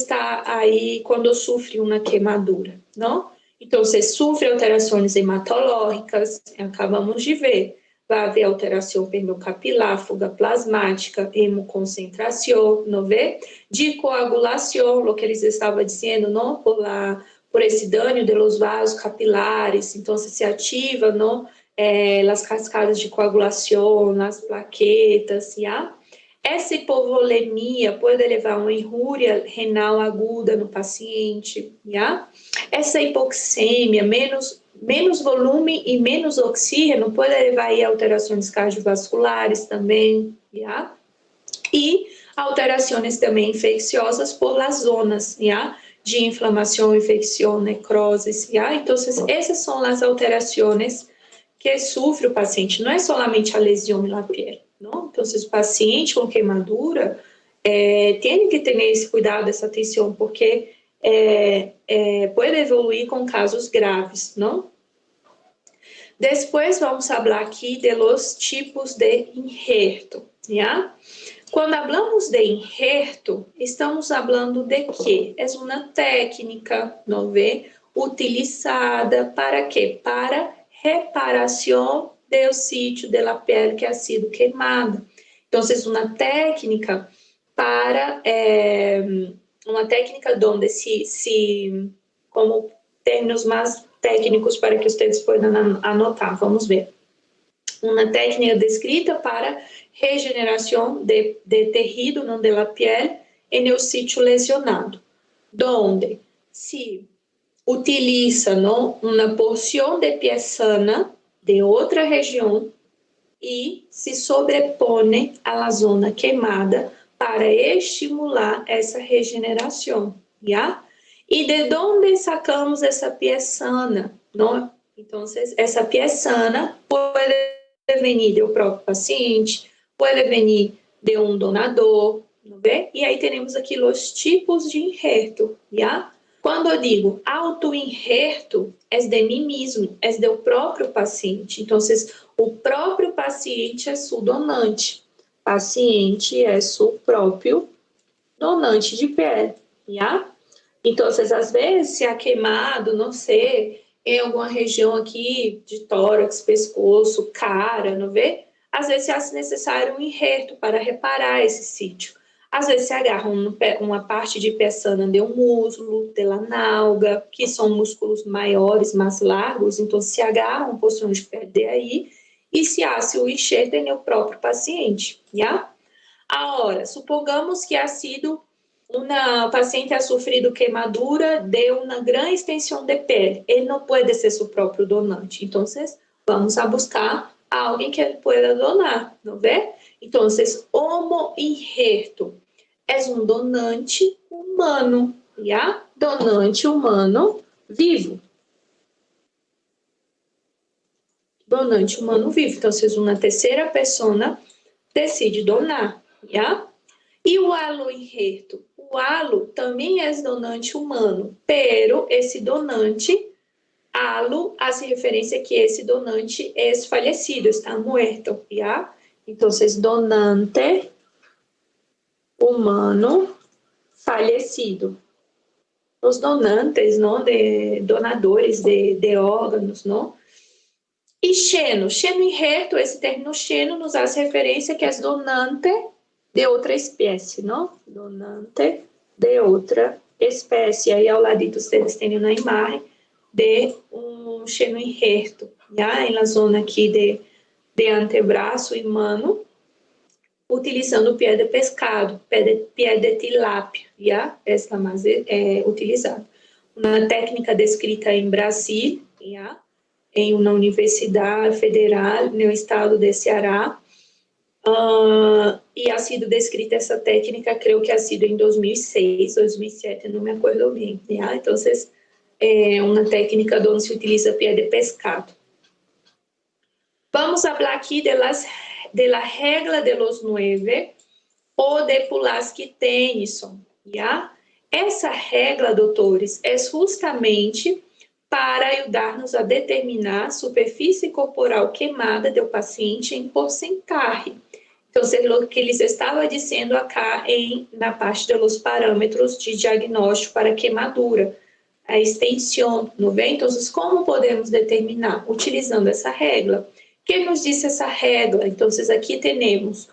sofre uma queimadura, não? Então, sofre alterações hematológicas, acabamos de ver. Vai haver alteração permeocapilar, fuga plasmática, hemoconcentração, não vê? De coagulação, o que eles estavam dizendo, não? Por esse dano dos vasos capilares, então se ativa, não? As cascadas de coagulação, nas plaquetas, já? Essa hipovolemia pode levar a uma injúria renal aguda no paciente, já? Essa hipoxêmia, menos volume e menos oxígeno, pode levar a alterações cardiovasculares também, já? E alterações também infecciosas por las zonas, já? De inflamação, infecção, necroses, já? Então, essas são as alterações que sofre o paciente, não é somente a lesão na pele, não? Então, o paciente com queimadura tem que ter esse cuidado, essa atenção, porque pode evoluir com casos graves, não? Depois vamos falar aqui de los tipos de injerto, já? Quando falamos de injerto, estamos falando de quê? É uma técnica, não vê? Utilizada para quê? Para reparação do sítio da pele que ha sido queimada. Então, é uma técnica para uma técnica onde como termos mais técnicos para que vocês possam anotar, vamos ver. Uma técnica descrita para regeneração de tecido não de la piel em o sítio lesionado, onde se utiliza uma porção de piel sana de outra região e se sobrepõe à zona queimada para estimular essa regeneração, já? E de onde sacamos essa piel sana, não? Então, essa piel sana pode vir do próprio paciente, pode vir de um donador, não vê? E aí temos aqui os tipos de injerto, já? Quando eu digo autoinjerto, é de mim mesmo, é do próprio paciente. Então, o próprio paciente é seu donante. Paciente é seu próprio donante de pele, já? Então, às vezes, se há queimado, não sei, em alguma região aqui de tórax, pescoço, cara, não vê? Às vezes, se hace necessário um injerto para reparar esse sítio. Às vezes, se agarra uma parte de peçana de um músculo, de la nalga, que são músculos maiores, mais largos, então se agarram porções de pele aí e se hace o enxerto no próprio paciente, já? Agora, supongamos que o paciente ha sofrido queimadura de uma grande extensão de pele. Ele não pode ser seu próprio donante. Então, vamos a buscar alguém que ele pueda donar, não vê? Então, homoinjerto é um donante humano, já? Donante humano vivo. Donante humano vivo. Então, uma terceira pessoa decide donar, já? E o aloinjerto? O alo também é donante humano, pero esse donante, alo, hace referência que esse donante é falecido, está muerto, já? Então, donante humano falecido. Os donantes, não, de donadores de órgãos, não? E xeno injerto, esse termo xeno nos faz referência que é donante de outra espécie, não? Donante de outra espécie. Aí, ao ladito, vocês têm na imagem de um xeno injerto, já? Na zona aqui de antebraço e mano, utilizando pé de pescado, pé de tilápia, já? Essa mais é utilizada. Uma técnica descrita em Brasil, já? Em uma universidade federal no estado de Ceará, E ha sido descrita essa técnica, creo que ha sido em 2006, 2007, não me acuerdo bem. ¿Ya? Então, é uma técnica onde se utiliza pé de pescado. Vamos falar aqui de la regla de los 9 ou de Pulaski-Tennyson. ¿Ya? Essa regra, doutores, é justamente para ajudar-nos a determinar a superfície corporal queimada do paciente em porcentagem. Então, o que eles estavam dizendo acá na parte dos parâmetros de diagnóstico para queimadura, a extensão, não vê? Então, como podemos determinar? Utilizando essa regra. O que nos diz essa regra? Então, aqui temos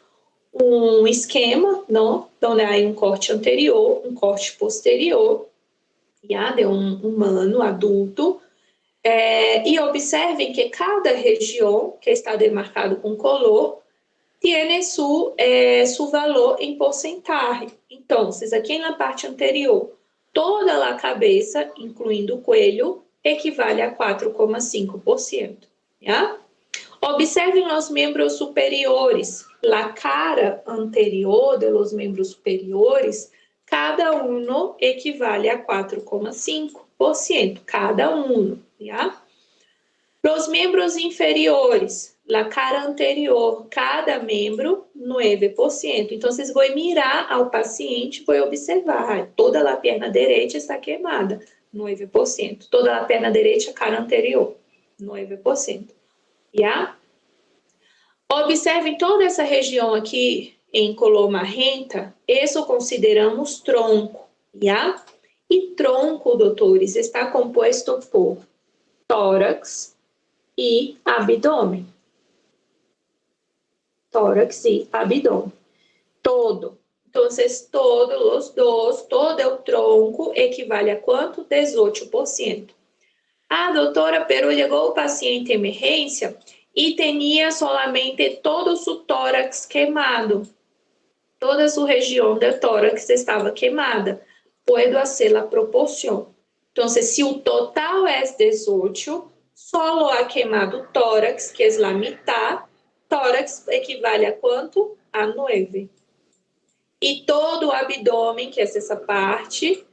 um esquema, não? Onde há um corte anterior, um corte posterior, já, de um humano adulto, e observem que cada região que está demarcado com color tem seu valor em porcentagem. Então, aqui na parte anterior, toda a cabeça, incluindo o coelho, equivale a 4,5%. Observem os membros superiores. A cara anterior dos membros superiores, cada um equivale a 4,5%, cada um. Os membros inferiores, a cara anterior, cada membro, 9%. Então, vou mirar ao paciente, vou observar, toda a perna direita está queimada, 9%. Toda a perna direita, cara anterior, 9%. Observem toda essa região aqui em color marrenta, isso consideramos tronco, E tronco, doutores, está composto por tórax e abdômen. Tórax e abdômen. Todo. Então, todo o tronco equivale a quanto? 18%. Doutora, pero chegou o paciente em emergência e tinha solamente todo o tórax queimado. Toda a sua região do tórax estava queimada. Puedo hacer a proporção. Então, se o total é 18, só há queimado tórax, que é a metade. Tórax equivale a quanto? A 9. E todo o abdômen, que é essa parte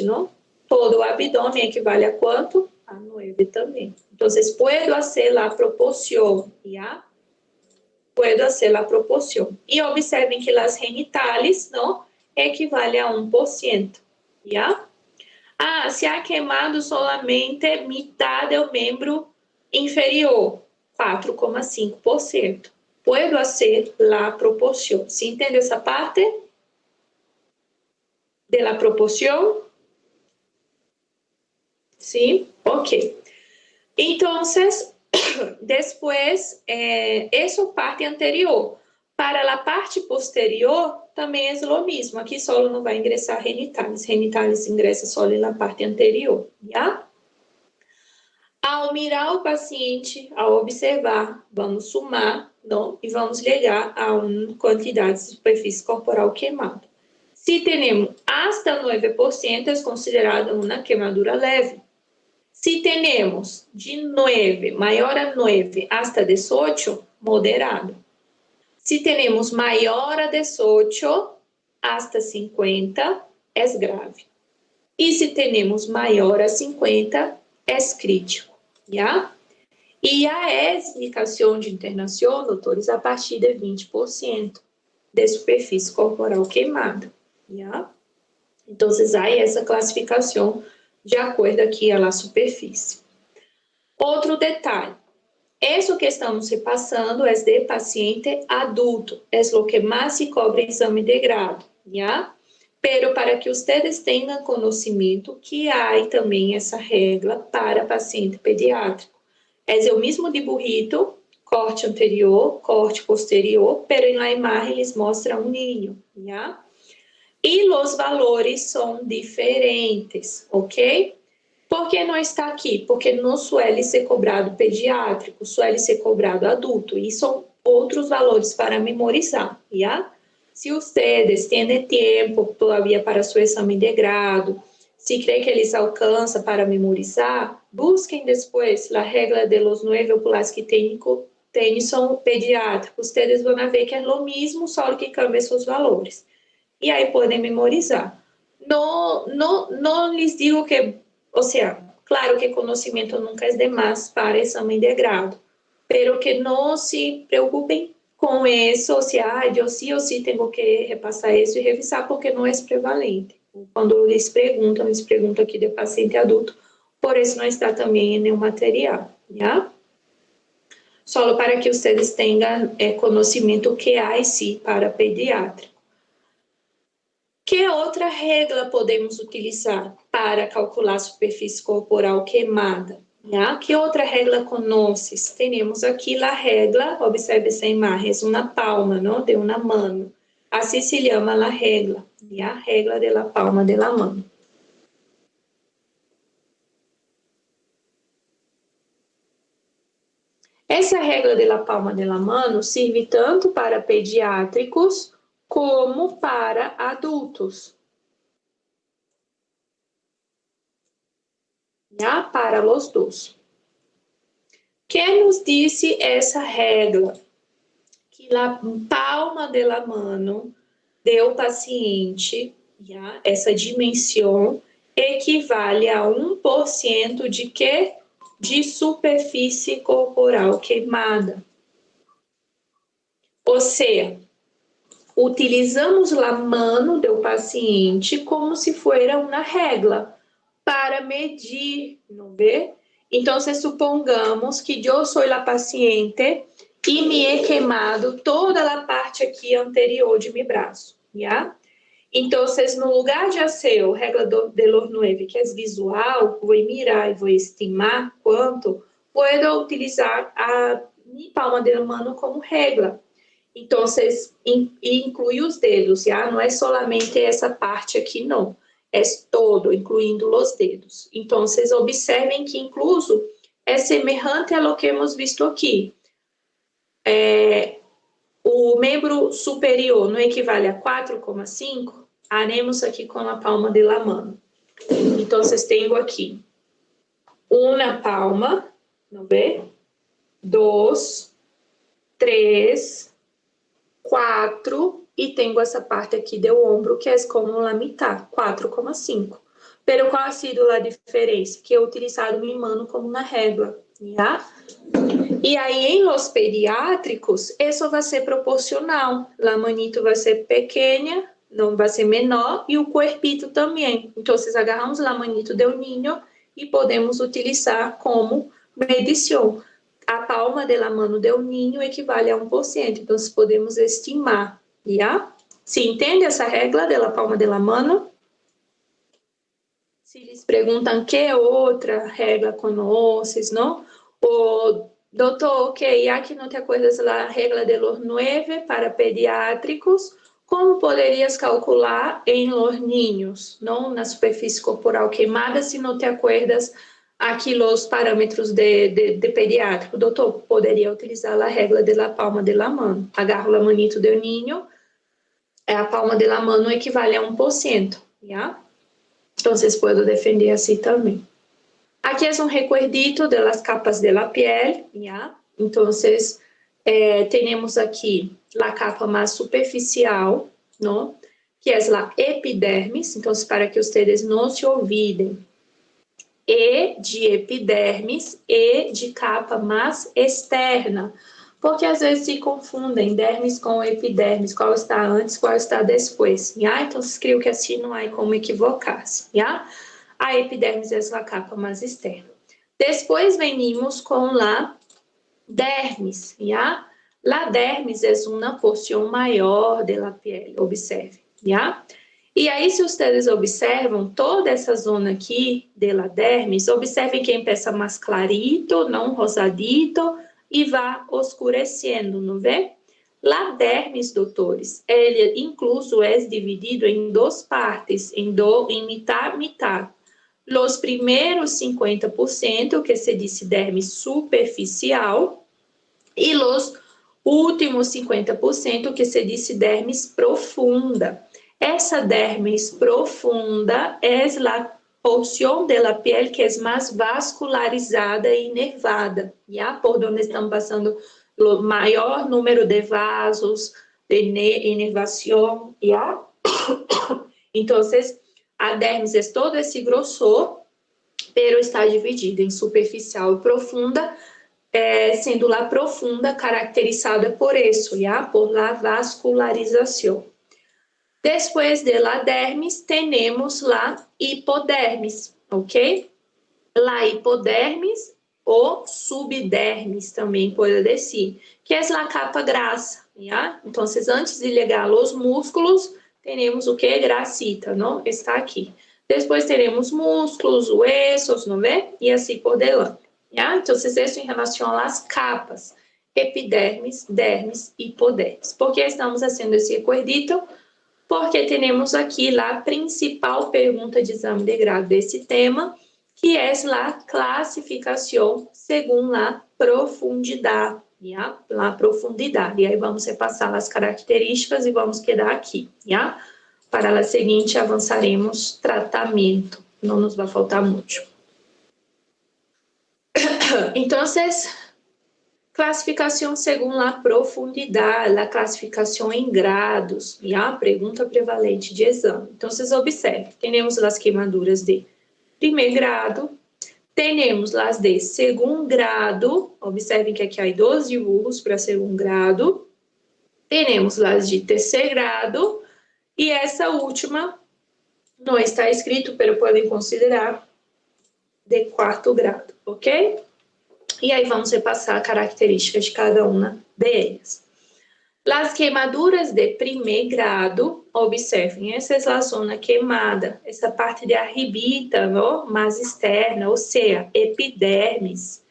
não? Todo o abdômen equivale a quanto? A 9 também. Então, puedo hacer a proporção, Puedo hacer a proporção. E observem que as genitales, não? Equivale a 1%, se há queimado solamente metade do membro inferior, 4,5%. Puedo hacer a proporção. ¿Se entende essa parte? De la proporção? Sim? Ok. Então, depois, essa parte anterior. Para a parte posterior, também é o mesmo. Aqui só não vai ingressar genitales. Genitales ingressa só na parte anterior. Ao mirar o paciente, ao observar, vamos somar, não? E vamos ligar a uma quantidade de superfície corporal queimada. Se temos hasta 9%, é considerada uma queimadura leve. Se temos de 9, maior a 9, hasta 18, moderado. Se temos maior a 18, hasta 50, é grave. E se temos maior a 50, é crítico. E a indicação de internação, doutores, a partir de 20% de superfície corporal queimada. Então, há essa classificação de acordo aqui à superfície. Outro detalhe. Isso que estamos repassando é de paciente adulto, é o que mais se cobre em exame de grado, Pero para que vocês tenham conhecimento que há também essa regra para paciente pediátrico. É o mesmo dibujito, corte anterior, corte posterior, pero na imagem eles mostram um ninho, E os valores são diferentes, ok? Por que não está aqui? Porque não suele ser cobrado pediátrico, suele ser cobrado adulto. E são outros valores para memorizar, Se vocês têm tempo todavia para seu exame de grado, se crê que eles alcançam para memorizar, busquem depois a regra de los 9 Pulaski-Tennyson tenis son pediátricos, ustedes van a ver que é o mesmo, só que cambia seus valores. E aí podem memorizar. Não lhes digo que, ou seja, claro que conhecimento nunca é demais para exame de grado, pero que não se preocupem com isso, ou seja, eu sim ou sim tenho que repassar isso e revisar, porque não é prevalente. Quando eles perguntam aqui de paciente adulto, por isso não está também em nenhum material, já? Só para que vocês tenham conhecimento que há sim para pediátrico. Que outra regra podemos utilizar para calcular a superfície corporal queimada? Já? Que outra regra conheces? Temos aqui a regra, observe essa imagem, uma palma, não? De uma mão. Assim se chama a regra, a regra de la palma de la mano. Essa regra de la palma de la mano serve tanto para pediátricos como para adultos. Já para os dois. Que nos disse essa regra? Que a palma de la mano do paciente, já, essa dimensão, equivale a 1% de quê? De superfície corporal queimada. Ou seja, utilizamos a mano do paciente como se fosse uma regra para medir, não vê? Então, supongamos que eu sou a paciente e me é queimado toda a parte aqui anterior de meu braço, já? Então, no lugar de fazer a regra de los 9, que é visual, vou mirar e vou estimar quanto, posso utilizar a minha palma de mano como regra. Então, inclui os dedos, já? Não é solamente essa parte aqui, não. É todo, incluindo os dedos. Então, observem que, incluso, é semelhante a lo que hemos visto aqui. O membro superior não equivale a 4,5? Haremos aqui com a palma de la mano. Então, tenho aqui uma palma, não vê? 2, 3, 4, e tenho essa parte aqui do ombro, que é como a metade, 4,5. Pero qual ha sido a diferença? Que eu utilizado minha mano como uma régua, já? E aí, em los pediátricos, isso vai ser proporcional. A manito vai ser pequena, não vai ser menor, e o corpito também. Então, agarramos a manito do ninho e podemos utilizar como medição. A palma de la mano do ninho equivale a 1%. Então, podemos estimar, já? Se entende essa regra da palma de la mano? Se lhes perguntam que outra regra conheces, não? Ou, doutor, ok, já que não te acuerdas da regra de los 9 para pediátricos, como poderias calcular em los niños, não? Na superfície corporal queimada, se não te acuerdas aqui os parâmetros de pediátrico. Doutor, poderia utilizar a regra de la palma de la mano. Agarro a manito do niño, a palma de la mano equivale a 1%, já? Então, puedo defender assim também. Aqui é recuerdito de las capas de la piel, já? Então, temos aqui a capa mais superficial, não? Que é a epidermis. Então, para que vocês não se olvidem, e de epidermis e de capa mais externa, porque às vezes se confundem dermis com epidermis, qual está antes, qual está depois, já? Então, escrevo que assim não há como equivocar-se, já? A epidermis é a capa mais externa. Depois venimos com a dermis, já? La dermis é uma porção maior da pele, observe, já? E aí, se vocês observam toda essa zona aqui de la dermis, observem que empieza mais clarito, não rosadito, e vai oscurecendo, não vê? La dermis, doutores, ele incluso é dividido em duas partes, em mitad. Os primeiros 50%, que se diz dermis superficial, e os últimos 50%, que se diz dermis profunda. Essa dermis profunda é a porção da pele que é mais vascularizada e nervada, já? Por onde estão passando maior número de vasos, de inervação, ¿ya? Entonces, a dermis é todo esse grosor, pero está dividida em superficial e profunda, sendo la profunda caracterizada por isso, ¿ya? Por la vascularização. Depois de la dermis, temos la hipodermis, ok? La hipodermis ou subdermis também pode dizer, que é a capa grassa, ¿ya? Então, antes de ligar os músculos, temos o que? Grasita, não? Está aqui. Depois teremos músculos, huesos, não vê? E assim por diante, ¿ya? Então, isso em relação às capas, epidermis, dermis e hipodermis. Por que estamos fazendo esse recuerdito? Porque temos aqui a principal pergunta de exame de grado desse tema, que é a classificação segundo a profundidade, ¿ya? A profundidade. E aí vamos repassar as características e vamos quedar aqui, ¿ya? Para a seguinte avançaremos tratamento, não nos vai faltar muito. Então, classificação segundo a profundidade, a classificação em grados, e a pergunta prevalente de exame. Então, vocês observem, temos as queimaduras de primeiro grado, temos as de segundo grado, observem que aqui há 12 dibujos para segundo grado, temos as de terceiro grado, e essa última não está escrito, mas podem considerar de quarto grado, ok? E aí vamos repassar a característica de cada uma delas. As queimaduras de primeiro grado, observem, essa é a zona queimada, essa parte de arribita, não? Mais externa, ou seja, epidermis.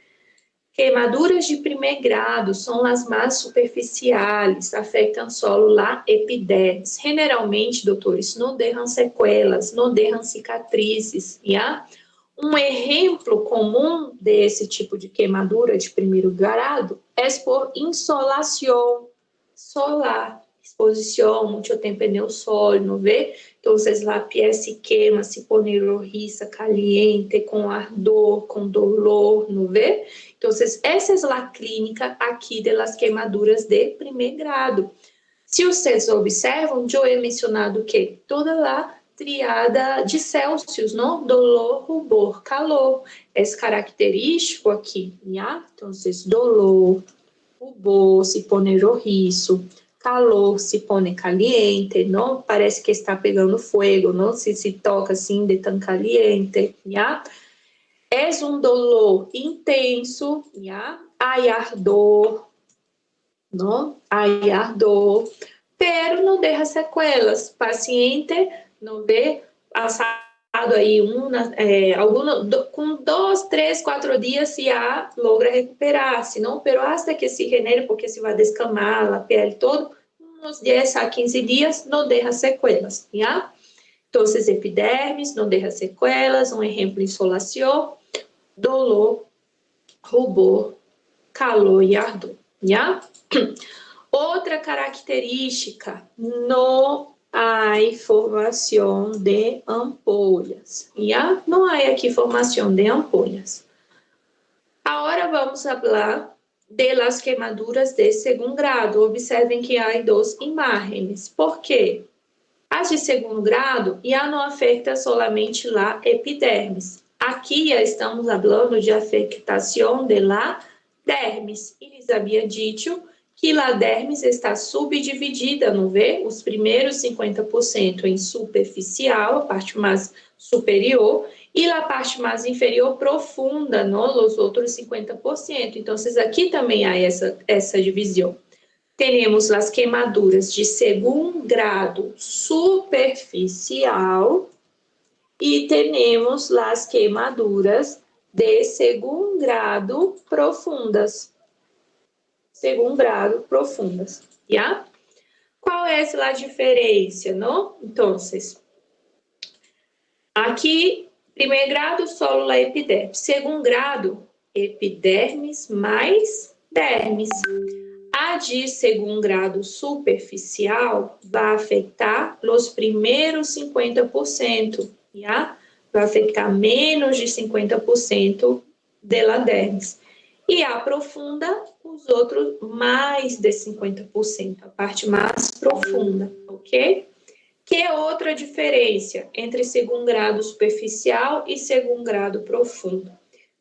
Queimaduras de primeiro grado são as mais superficiais, afetam só a epidermis. Generalmente, doutores, não deixam sequelas, não deixam cicatrizes, já? Um exemplo comum desse tipo de queimadura de primeiro grado é por insolação solar, exposição, muito tempo no sol, não vê? Então, a piel se queima, se pone rojiza, caliente, com ardor, com dolor, não vê? Então, essa é a clínica aqui das queimaduras de primeiro grado. Se vocês observam, eu he mencionado que toda a triada de Celsius, não? Dolor, rubor, calor. É característico aqui, já? Então, dolor, rubor, se pone rojizo, calor, se pone caliente, não? Parece que está pegando fogo, não? Se toca assim de tão caliente, já? É dolor intenso, já? Hay ardor, não? Hay ardor, pero não deixa sequelas. Paciente não vê passado aí com 2, 3, 4 dias já logra recuperar-se, não? Pero hasta que se genere, porque se vai descamar a pele toda, uns 10 a 15 dias não deixa sequelas, já? Então, epidermis não deixa sequelas, um exemplo, insolação, dolor, rubor, calor e ardor, já? Outra característica, não há formação de ampolhas, já? Não há aqui formação de ampolhas. Agora vamos falar de las queimaduras de segundo grado. Observem que há 2 imagens. Por quê? As de segundo grado já não afeta solamente a epidermis. Aqui já estamos falando de afectação de la dermis. E lhes havia dito que a dermis está subdividida, não vê? Os primeiros 50% em superficial, a parte mais superior, e a parte mais inferior profunda, não? Os outros 50%. Então, aqui também há essa divisão. Temos as queimaduras de segundo grado superficial e temos as queimaduras de segundo grado profundas. Segundo grado profundas, já? Qual é a diferença, não? Então, aqui, primeiro grado, solo a epidermis. Segundo grado, epidermis mais dermis. A de segundo grado superficial vai afetar os primeiros 50%, já? Vai afetar menos de 50% da dermis. E a profunda, os outros mais de 50%, a parte mais profunda, ok? Que é outra diferença entre segundo grado superficial e segundo grado profundo.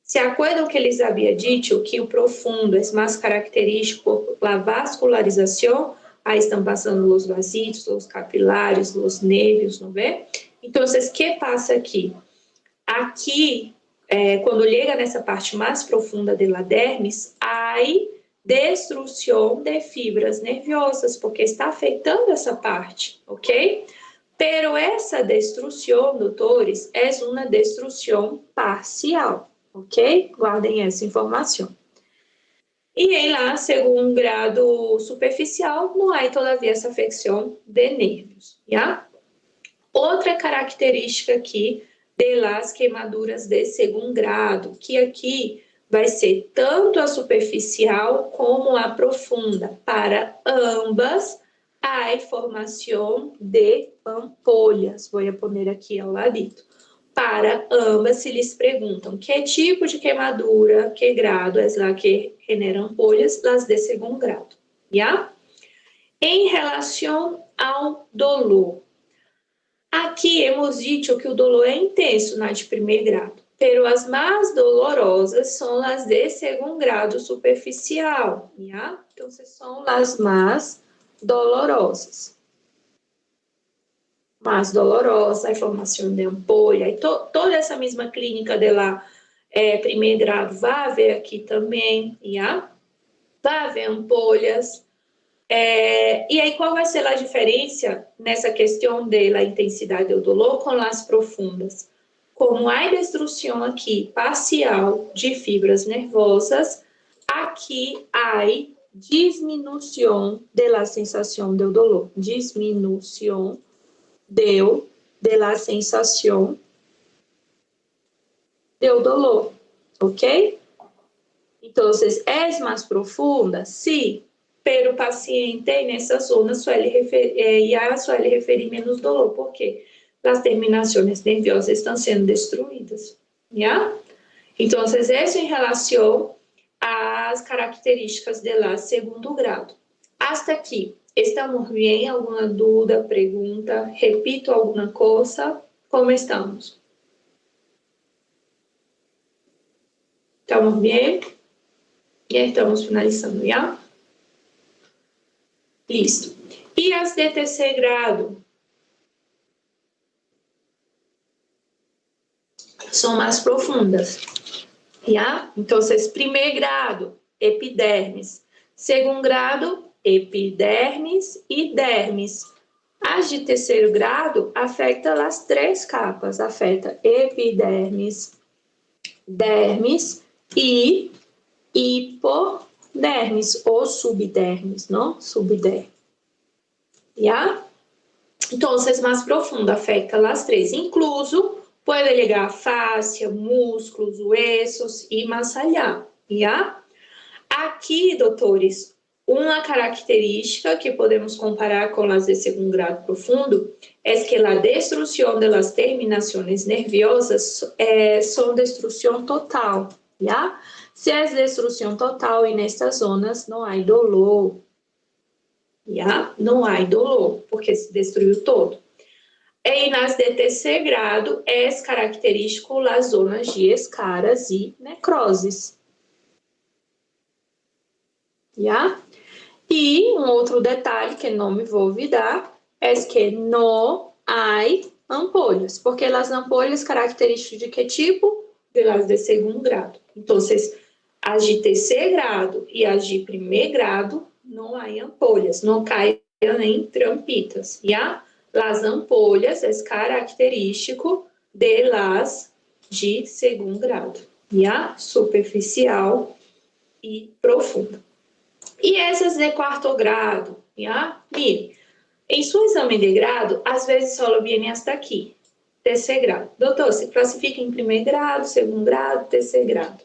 Se acuerdan que les había dicho que o profundo es más característico por la vascularización, ahí están pasando los vasitos, los capilares, los nervios, ¿no ve? Entonces, ¿qué pasa aqui? Aqui, quando chega nessa parte mais profunda da dermis, há destruição de fibras nerviosas, porque está afetando essa parte, ok? Pero essa destruição, doutores, é uma destruição parcial, ok? Guardem essa informação. E em lá, segundo grado superficial, não há todavia essa afecção de nervos, já? Outra característica aqui de las queimaduras de segundo grado, que aqui vai ser tanto a superficial como a profunda. Para ambas, há formação de ampolhas. Vou pôr aqui ao ladito. Para ambas, se lhes perguntam que tipo de queimadura, que grado é lá que genera ampolhas, las de segundo grado. Já? Em relação ao dolor, aqui hemos dito que o dolor é intenso na de primeiro grado, pero as mais dolorosas são as de segundo grado superficial, já? Então, são as mais dolorosas. Mais dolorosa, a formação de ampolha, e toda essa mesma clínica de lá, primeiro grado, vai haver aqui também, já? Vai haver ampolhas. E aí, qual vai ser a diferença nessa questão da intensidade do dolor com as profundas? Como há destruição aqui parcial de fibras nervosas, aqui há diminuição da sensação do dolor. Diminuição da sensação do dolor, ok? Então, é mais profunda? Sim. Pero o paciente nessa zona suele referir menos dolor, porque as terminações nerviosas estão sendo destruídas, já? Então, isso em relação às características de lá segundo grado. Hasta aqui, estamos bem? Alguma dúvida, pergunta? Repito alguma coisa? Como estamos? Estamos bem? E estamos finalizando, já? Listo. E as de terceiro grado? São mais profundas, já? Então, primeiro grado, epidermis. Segundo grado, epidermis e dermis. As de terceiro grado afetam as três capas. Afeta epidermis, dermis e hipodermis ou subdermis, não? Subdermis. Já? Então, mais profundo, afeta as três. Incluso, pode ligar a fáscia, músculos, ossos e mais allá. Já? Aqui, doutores, uma característica que podemos comparar com as de segundo grado profundo é que a destruição das terminações nerviosas são destruição total, já? Se é destruição total e nestas zonas não há dolor, já? Não há dolor, porque se destruiu todo. E nas de terceiro grado é característico as zonas de escaras e necroses, já? E um outro detalhe que não me vou olvidar é que não há ampolhas, porque as ampolhas características de que tipo? De las de segundo grado. Então, as de terceiro grado e as de primeiro grado não há ampolhas, não caem em trampitas, já? As ampolhas é característico de las de segundo grado, já? Superficial e profunda. E essas de quarto grado, já? Mire, em seu exame de grado, às vezes só vem hasta aqui, terceiro grado. Doutor, se classifica em primeiro grado, segundo grado, terceiro grado.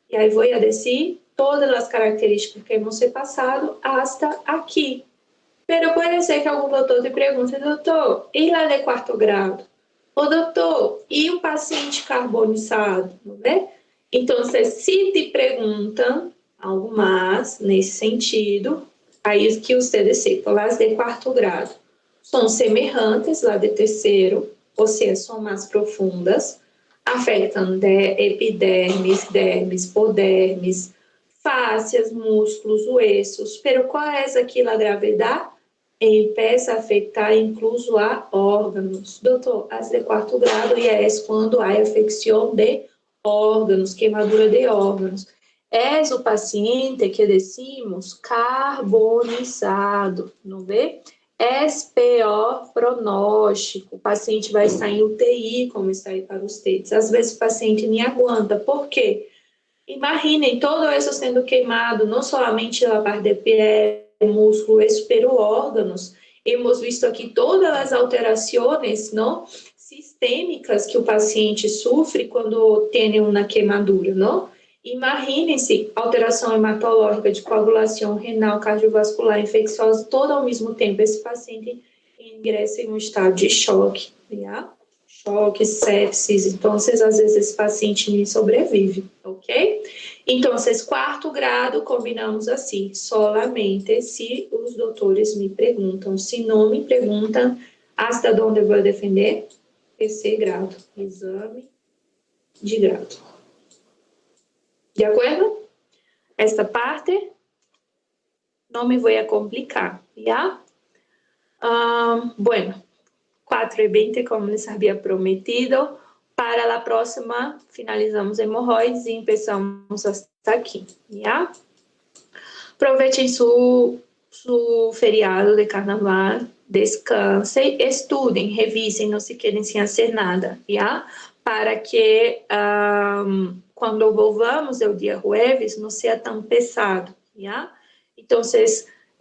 E aí vou dizer todas as características que vão ser passado hasta aqui. Pero pode ser que algum doutor te pergunte, doutor, e lá de quarto grado? Ô doutor, e o paciente carbonizado, não é? Então, se te perguntam, algo mais nesse sentido. Aí que ustedes sepan, las de quarto grado são semelhantes lá de terceiro, ou seja, são mais profundas, afetam epidermis, dermis, podermis, fáscias, músculos, huesos. Pero qual é aqui a gravidade? Empieza a afetar incluso a órgãos. Doutor, as de quarto grado e é quando há afecção de órgãos, queimadura de órgãos. É o paciente que decimos carbonizado, não vê? É pior pronóstico. O paciente vai estar em UTI, como está aí para os tetos. Às vezes o paciente nem aguenta. Por quê? Imaginem todo isso sendo queimado, não somente a parte de pele, músculo, pero órgãos. Hemos visto aqui todas as alterações, não? Sistêmicas que o paciente sofre quando tem uma queimadura, não? Imaginem-se alteração hematológica de coagulação renal, cardiovascular, infecciosa, todo ao mesmo tempo. Esse paciente ingressa em um estado de choque, né? Choque, sepsis. Então, às vezes, esse paciente nem sobrevive, ok? Então, quarto grado, combinamos assim, solamente se os doutores me perguntam. Se não me perguntam, hasta onde eu vou defender? Terceiro grado, exame de grado. De acordo? Esta parte não me vou a complicar, ¿ya? Bueno, 4:20, como les havia prometido. Para a próxima, finalizamos hemorroides e começamos hasta aqui, ¿ya? Aproveitem su feriado de carnaval, descansem, estudem, revisem, não se quedem sem fazer nada, ¿ya? Para que quando volvamos o dia jueves não seja tão pesado, ¿ya? Então,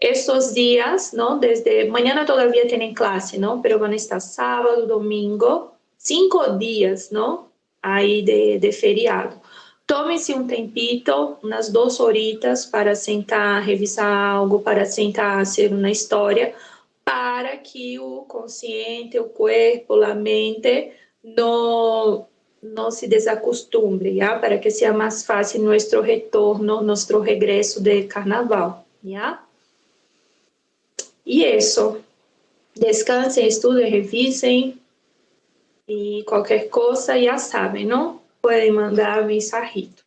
estes dias, não, desde mañana todavía tienen clase, não, pero van a estar sábado, domingo, 5 dias, não, aí de feriado. Tome-se um tempito, umas 2 horitas para sentar, revisar algo, para sentar, fazer uma história, para que o consciente, o corpo, a mente não se desacostumbre, ¿ya? Para que seja mais fácil nosso retorno, nosso regresso de carnaval, ¿ya? E isso. Descansem, estudem, revisem e qualquer coisa já sabem, não? Podem mandar mensajito.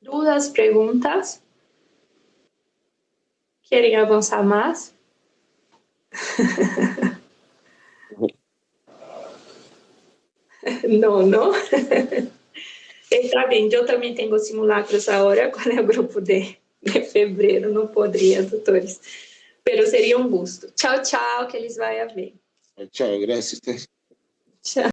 Dúvidas, perguntas? Querem avançar mais? Não. Está bem, eu também tenho simulacros agora com o grupo de fevereiro, não poderia, doutores. Pero seria um gosto. Tchau, que eles vão bem. Tchau, graças. Tchau.